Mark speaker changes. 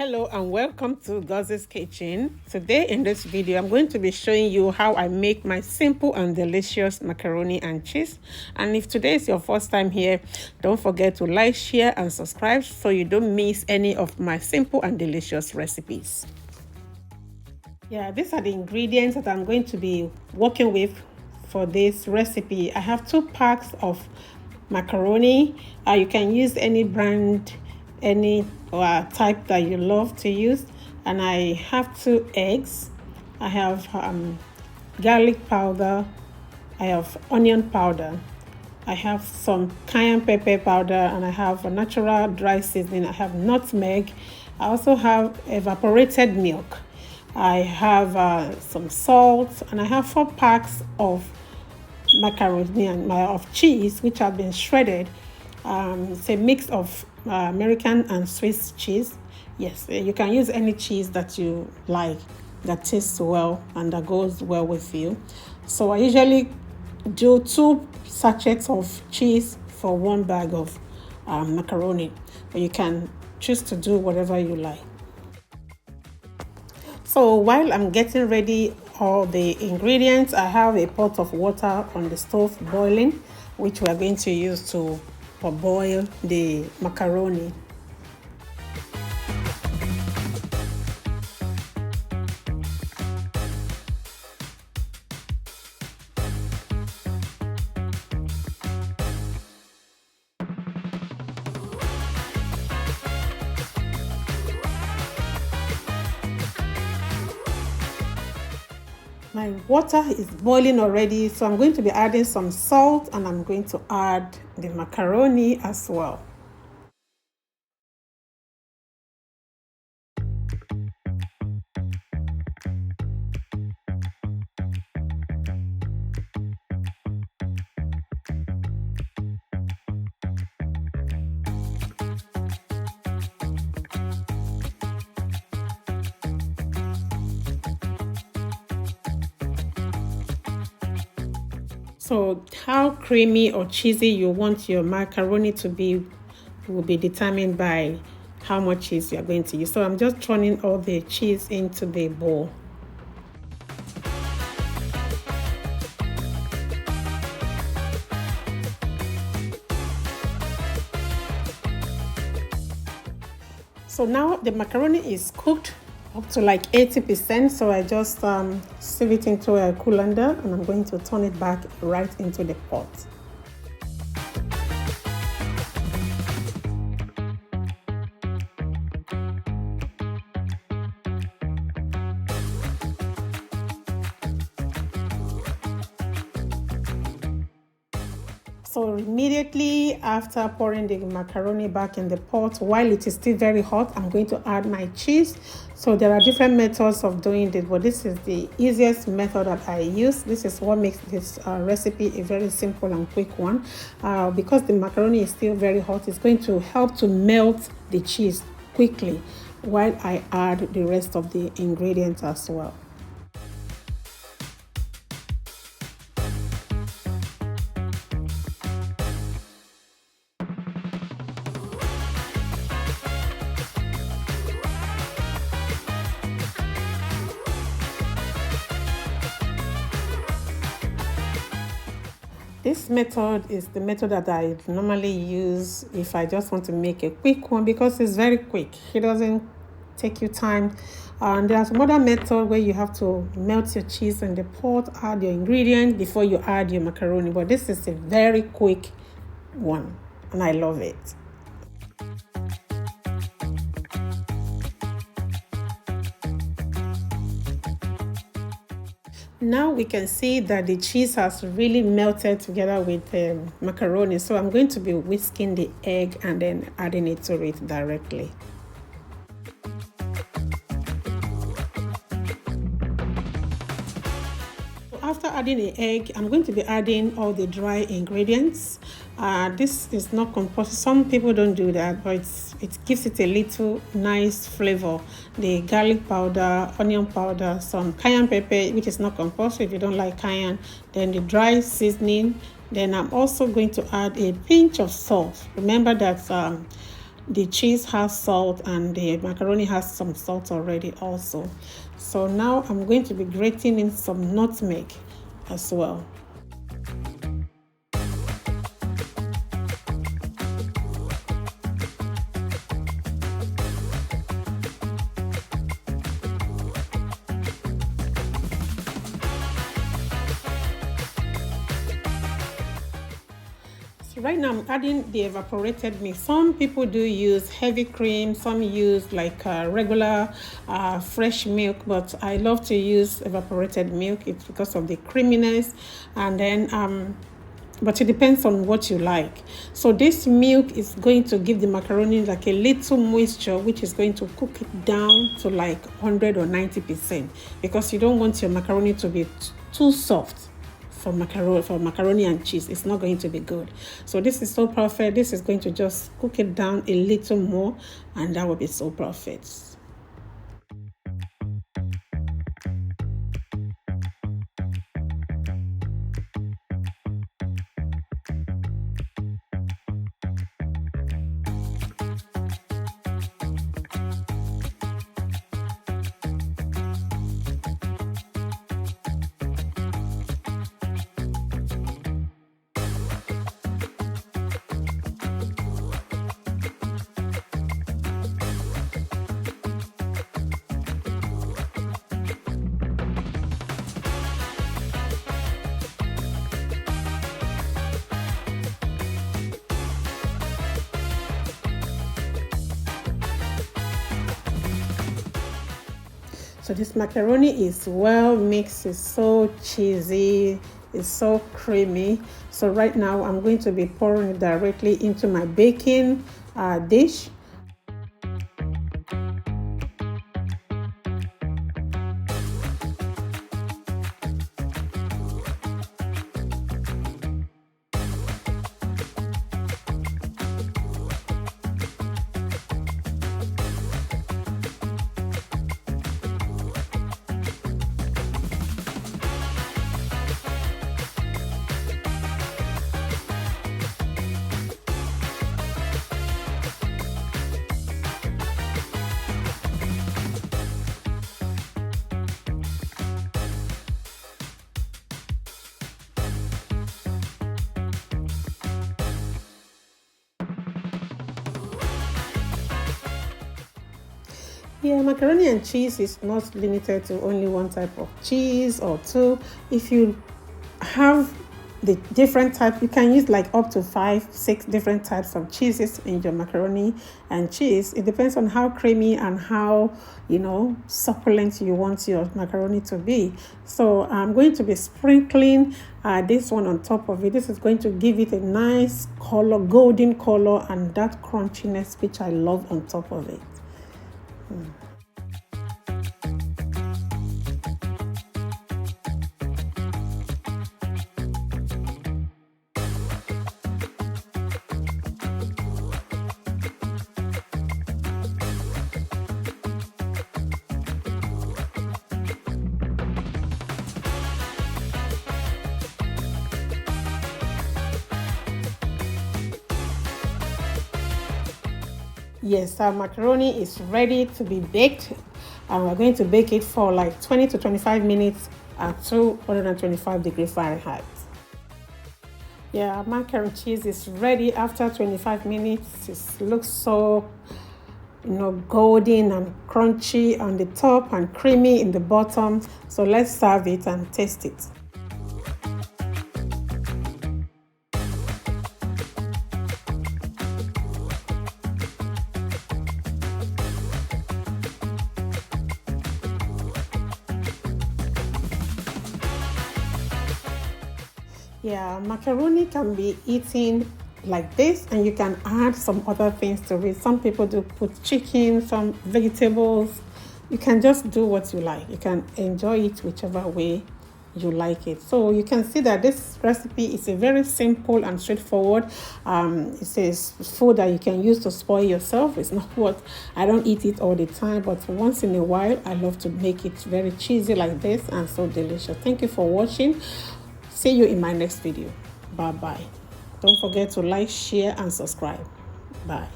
Speaker 1: Hello and welcome to Guz's Kitchen. Today in this video I'm going to be showing you how I make my simple and delicious macaroni and cheese. And if today is your first time here, don't forget to like, share and subscribe so you don't miss any of my simple and delicious recipes. Yeah, these are the ingredients that I'm going to be working with for this recipe. I have 2 packs of macaroni. You can use any brand, any type that you love to use. And I have 2 eggs. I have garlic powder. I have onion powder. I have some cayenne pepper powder, and I have a natural dry seasoning. I have nutmeg. I also have evaporated milk. I have some salt, and I have 4 packs of macaroni and of cheese, which have been shredded. It's a mix of American and Swiss cheese. Yes, you can use any cheese that you like, that tastes well and that goes well with you. So I usually do 2 sachets of cheese for 1 bag of macaroni, but you can choose to do whatever you like. So while I'm getting ready all the ingredients, I have a pot of water on the stove boiling, which we are going to use to boil the macaroni. My water is boiling already, so I'm going to be adding some salt, and I'm going to add the macaroni as well. So how creamy or cheesy you want your macaroni to be will be determined by how much cheese you're going to use. So I'm just turning all the cheese into the bowl. So now the macaroni is cooked up to like 80%, so I just sieve it into a colander, and I'm going to turn it back right into the pot. So immediately after pouring the macaroni back in the pot, while it is still very hot, I'm going to add my cheese. So there are different methods of doing this, but this is the easiest method that I use. This is what makes this recipe a very simple and quick one. Because the macaroni is still very hot, it's going to help to melt the cheese quickly while I add the rest of the ingredients as well. This method is the method that I normally use if I just want to make a quick one, because it's very quick. It doesn't take you time. And there's another method where you have to melt your cheese in the pot, add your ingredients before you add your macaroni. But this is a very quick one, and I love it. Now we can see that the cheese has really melted together with the macaroni. So I'm going to be whisking the egg and then adding it to it directly. After adding the egg, I'm going to be adding all the dry ingredients. This is not compulsory. Some people don't do that, but it gives it a little nice flavor. The garlic powder, onion powder, some cayenne pepper, which is not compulsory if you don't like cayenne, then the dry seasoning. Then I'm also going to add a pinch of salt. Remember that the cheese has salt and the macaroni has some salt already also. So now I'm going to be grating in some nutmeg as well. Right now I'm adding the evaporated milk. Some people do use heavy cream, some use like regular fresh milk, but I love to use evaporated milk. It's because of the creaminess, and then but it depends on what you like. So this milk is going to give the macaroni like a little moisture, which is going to cook it down to like 100 or 90%, because you don't want your macaroni to be too soft. For macaroni and cheese, it's not going to be good. So this is so perfect. This is going to just cook it down a little more, and that will be so perfect. So this macaroni is well mixed, it's so cheesy, it's so creamy. So right now I'm going to be pouring it directly into my baking dish. Yeah, macaroni and cheese is not limited to only one type of cheese or two. If you have the different types, you can use like up to 5-6 different types of cheeses in your macaroni and cheese. It depends on how creamy and how, succulent you want your macaroni to be. So I'm going to be sprinkling this one on top of it. This is going to give it a nice color, golden color, and that crunchiness which I love on top of it. Yes, our macaroni is ready to be baked, and we're going to bake it for like 20 to 25 minutes at 225 degrees Fahrenheit. Yeah, macaroni and cheese is ready after 25 minutes. It looks so golden and crunchy on the top and creamy in the bottom. So let's serve it and taste it. Yeah, macaroni can be eaten like this, and you can add some other things to it. Some people do put chicken, some vegetables. You can just do what you like. You can enjoy it whichever way you like it. So you can see that this recipe is a very simple and straightforward. It's a food that you can use to spoil yourself. It's not what I don't eat it all the time, but once in a while I love to make it very cheesy like this and so delicious. Thank you for watching. See you in my next video. Bye bye. Don't forget to like, share, and subscribe. Bye.